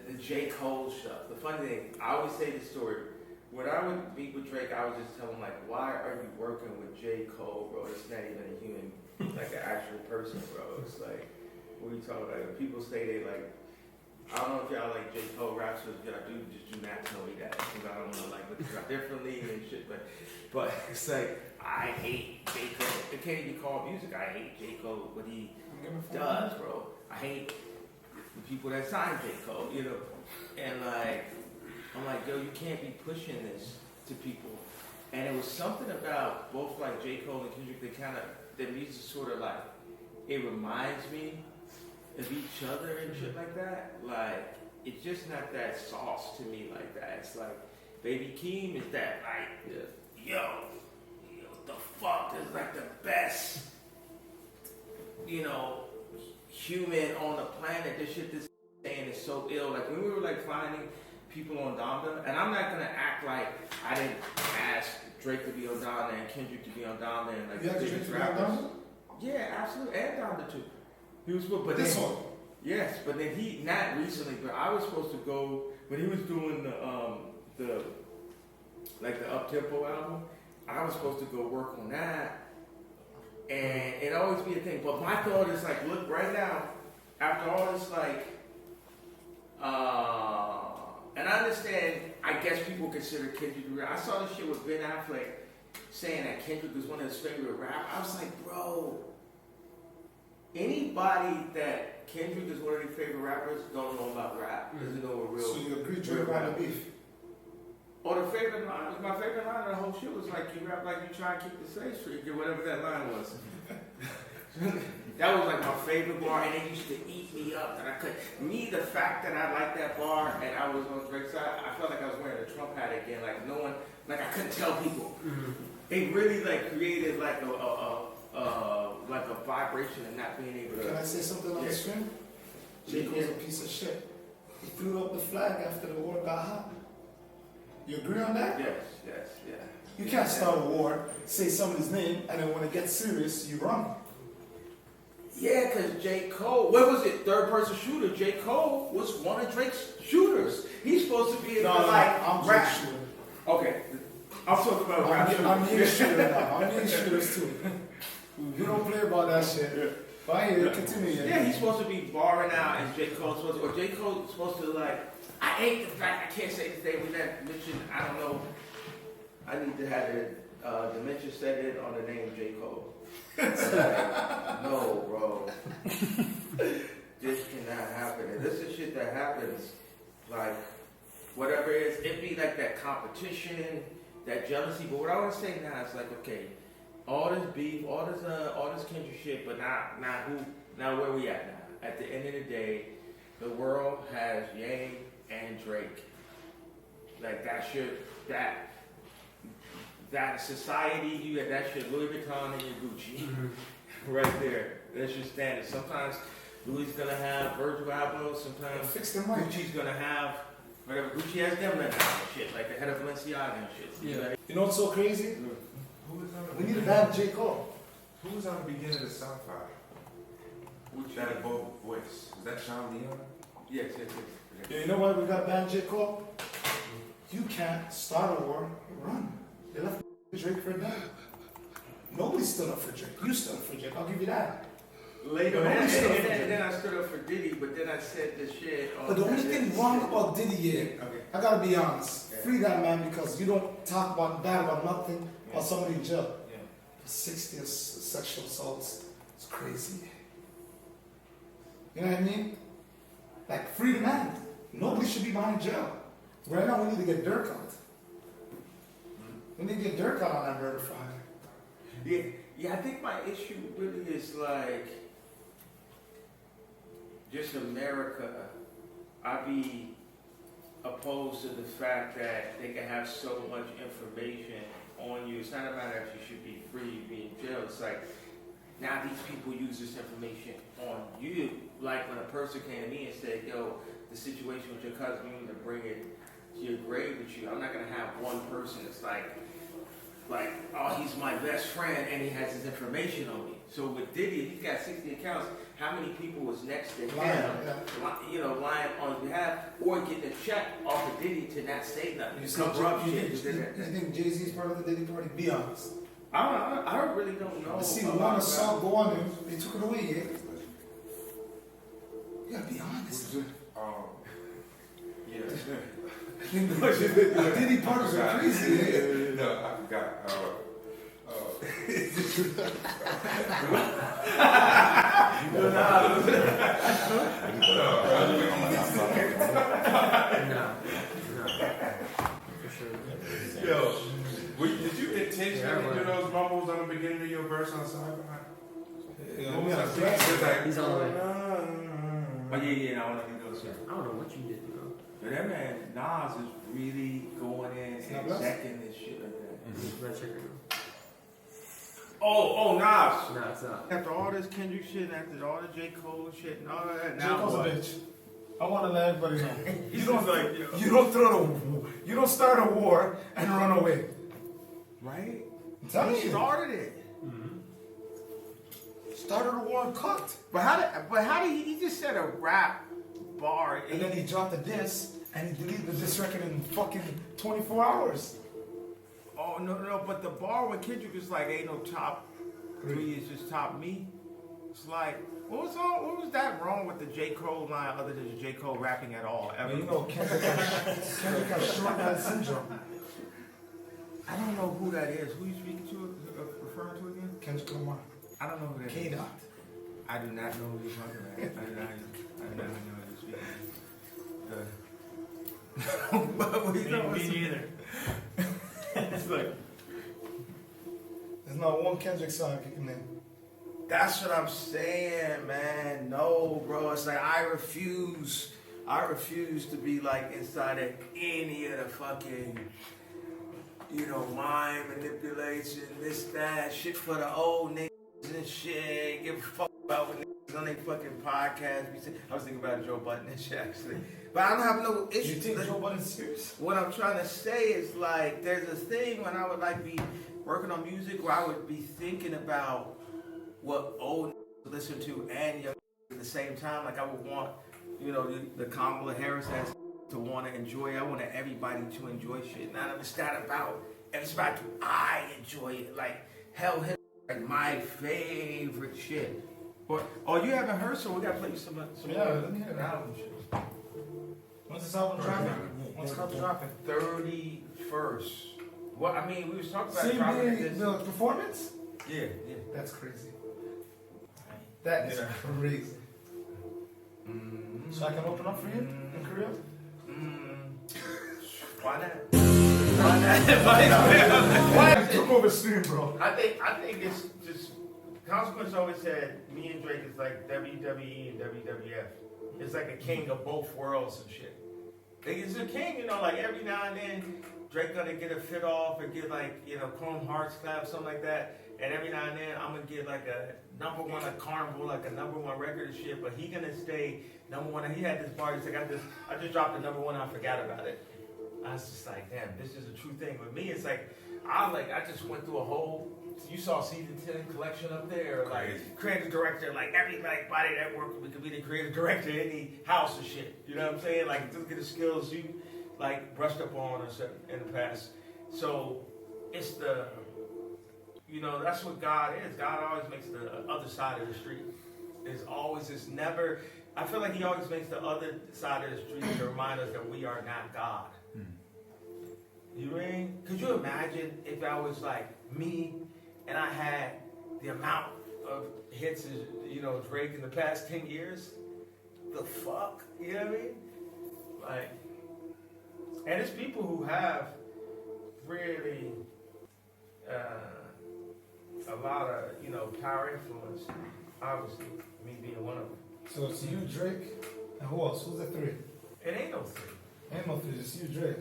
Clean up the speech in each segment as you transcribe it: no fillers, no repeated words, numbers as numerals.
The J. Cole stuff. The funny thing, I always say this story. When I would meet with Drake, I would just tell him, like, why are you working with J. Cole, bro? It's not even a human, like an actual person, bro. It's like, what are you talking about? People say they like, I don't know if y'all like J. Cole raps, or if y'all do, just do not tell me that. Because I don't want to like look at you differently and shit. But it's like, I hate J. Cole. It can't even be called music. I hate J. Cole, what he does, bro. I hate the people that sign J. Cole, you know. And like, I'm like, yo, you can't be pushing this to people. And it was something about both like J. Cole and Kendrick, their music sort of like, it reminds me of each other and shit like that. Like, it's just not that sauce to me like that. It's like, Baby Keem is that like, yo, the fuck is like the best, you know, human on the planet. This shit this saying is so ill. Like when we were like finding people on Donda, and I'm not gonna act like I didn't ask Drake to be on Donda and Kendrick to be on Donda and like the biggest rappers. Yeah, absolutely, and Donda too. He was, but this then, one. Yes, but then he not recently, but I was supposed to go when he was doing the like the up tempo album. I was supposed to go work on that, and it always be a thing. But my thought is like, look, right now, after all this, like, and I understand. I guess people consider Kendrick. I saw this shit with Ben Affleck saying that Kendrick was one of his favorite rappers. I was like, bro, anybody that Kendrick is one of their favorite rappers don't know about rap. Doesn't know what real. So you agree, Drake on the beef? Oh, the favorite line, my favorite line of the whole shit was like, you rap like you try and keep the slave streak, or whatever that line was. That was like my favorite bar, and it used to eat me up. And I could, the fact that I liked that bar and I was on Drake's side, I felt like I was wearing a Trump hat again. Like no one, like I couldn't tell people. It really like created like a vibration of not being able to. Can I say something on the screen? J. Cole's a piece of shit. He threw up the flag after the war got hot. You agree on that? Yes, yeah. You can't start a war, say somebody's name, and then when it gets serious, you run. Yeah, because J. Cole, what was it? Third person shooter. J. Cole was one of Drake's shooters. He's supposed to be in I'm rap shooter. Okay. I'm talking about rap. I'm being shooter now. I'm being shooters too. We don't play about that shit. But I hear continue. Yeah, he's supposed to be barring out, and J. Cole's supposed to, or J. Cole's supposed to like, I hate the fact I can't say this thing with that mention. I don't know. I need to have the dementia set in on the name J. Cole. No, bro. This cannot happen. And this is shit that happens. Like, whatever it is, it be like that competition, that jealousy. But what I want to say now is like, okay, all this beef, all this Kendrick shit, but now where we at now? At the end of the day, the world has Ye and Drake. Like that society, you got that shit, Louis Vuitton and your Gucci. Right there. That's your standard. Sometimes Louis is gonna have Virgil Abloh, sometimes Gucci's gonna have whatever. Gucci has them that have shit, like the head of Balenciaga and shit. Yeah. You know what's so crazy? We need to ban J. Cole. Who was on the beginning of the SoundCloud? Which that both voice? Is that Sean Leon? Yes. Yeah, you know why we got banned J. Cole? You can't start a war, run. They left Drake for that. Nobody stood up for Drake. You stood up for Drake. I'll give you that. Later, and then I stood up for Diddy, but then I said the shit. But the only thing wrong about Diddy, I gotta be honest. Free that man because you don't talk about bad about nothing or somebody in jail. 60 sexual assaults. It's crazy. You know what I mean? Like, free the man. Nobody should be behind jail. Right now, we need to get Dirk out. We need to get Dirk out on that murder Friday. Yeah, I think my issue really is like just America. I'd be opposed to the fact that they can have so much information on you. It's not a matter if you should be free, be in jail. It's like now these people use this information on you. Like when a person came to me and said, yo, the situation with your cousin, you need to bring it to your grave with you. I'm not going to have one person that's like, oh, he's my best friend and he has his information on me. So with Diddy, he's got 60 accounts. How many people was next to him, lying on behalf, or getting a check off of Diddy to not say nothing? You think Jay-Z's part of the Diddy party? Be honest. I really don't know. See, one song go on him, they took it away, yeah? You gotta be honest. Yeah. Diddy parties are crazy, yeah? No, I forgot. Yo, did you intentionally do those mumbles on the beginning of your verse on side behind? He's on the way. Oh yeah, I want to go. I don't know what you did, bro. But that man Nas is really going in and checking this shit like that. Let's check it out. Oh, Nas. No, it's not. After all this Kendrick shit, and after all the J. Cole shit and all that, J. now Cole's a what? bitch. I want to let everybody know. He's like, You don't start a war and run away. right? I'm telling He you. started it. Started a war and cooked. But how did he just said a rap bar And then he dropped the diss and he deleted the diss record in fucking 24 hours. Oh no, but the bar when Kendrick was like, ain't no top 3, it's just top me. It's like, what was that wrong with the J. Cole line other than J. Cole rapping at all? Ever? You know, Kendrick has short man syndrome. I don't know who that is. Who you speaking to, referring to again? Kendrick Lamar. I don't know who that is. K-Dot. I do not know who you're talking about. I do not know who you're speaking. But Me neither. It's like, There's not one Kendrick song you can name. that's what I'm saying, man. No, bro. It's like I refuse to be like inside of any of the fucking, mind manipulation, this, that, shit for the old niggas and shit. Give a fuck about what niggas on their fucking podcast be saying. I was thinking about Joe Budden and shit actually. But I don't have no issue. You think Joe Budden's serious? What I'm trying to say is like, there's a thing when I would like be working on music where I would be thinking about what old niggas listen to and young at the same time. Like I would want, the Kamala Harris has to want to enjoy. I want everybody to enjoy shit. None of it's not about. It's about I enjoy it. Like hell, like my favorite shit. But you haven't heard, so we gotta play you some Yeah, let me hear it. album shit. When's this album dropping? When's it dropping? 31st. Well, I mean, we was talking about Same dropping day this. the performance? Yeah. That's crazy. That is crazy. So I can open up for you in Korea? Why not? Why not? Why took over stream, bro? I think it's just Consequence always said me and Drake is like WWE and WWF. It's like a king of both worlds and shit. It's a king, like every now and then Drake gonna get a fit off or get like, Chrome Hearts clap, something like that. And every now and then I'm gonna get like a number one at Carnival, like a number one record and shit, but he gonna stay number one. And he had this bar, he's like, I just dropped the number one, I forgot about it. I was just like, damn, this is a true thing. With me, it's like, I just went through a whole, you saw season 10 collection up there, like creative director, like everybody that worked with me could be the creative director in any house or shit. You know what I'm saying? Like, look at the skills you like brushed up on or something in the past. So it's the, that's what God is. God always makes the other side of the street. It's never, I feel like he always makes the other side of the street to remind us that we are not God. You know what I mean? Could you imagine if I was like me and I had the amount of hits as, Drake in the past 10 years? The fuck? You know what I mean? Like, and it's people who have really a lot of, power influence. Obviously, me being one of them. So it's you, Drake, and who else? Who's the three? It ain't no three. Ain't no three, just you, Drake.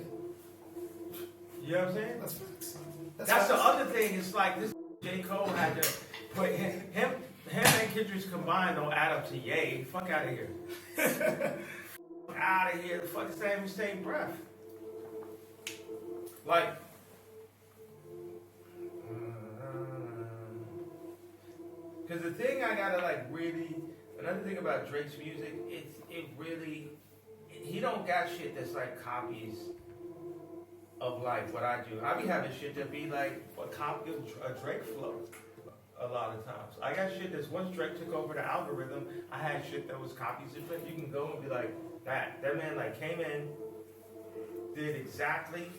You know what I'm saying? That's facts. That's the other thing. It's like this J. Cole had to put him and Kendrick's combined don't add up to Ye. Fuck out of here. Fuck out of here. Fuck same breath. Like, Because the thing I gotta like really, another thing about Drake's music, it really, he don't got shit that's like copies of like what I do. I be having shit that be like a copy of a Drake flow a lot of times. I got shit that's once Drake took over the algorithm, I had shit that was copies of Drake. You can go and be like, that man like came in, did exactly,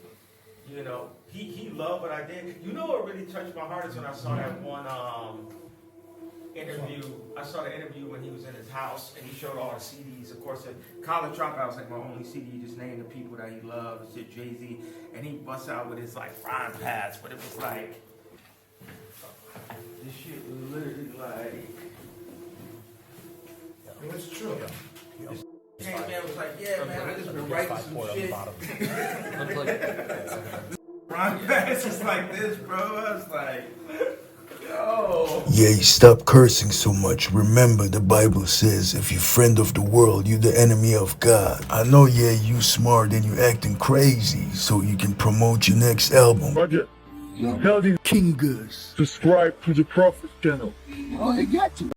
you know, he loved what I did. You know what really touched my heart is when I saw that one interview. I saw the interview when he was in his house and he showed all the CDs. Of course, the College Dropout was like my only CD. He just named the people that he loved. He said Jay-Z, and he busts out with his like rhyme pads, but it was like this shit was literally like. It's true. Came in and was like, yeah, man, I just been writing some shit. Rhyme pads is like this, bro. I was like, yo. Yeah, stop cursing so much. Remember, the Bible says, if you're friend of the world, you're the enemy of God. I know, yeah, you smart and you acting crazy, so you can promote your next album. Roger. Tell these King Gus. subscribe to the Prophet channel. Oh, I got you.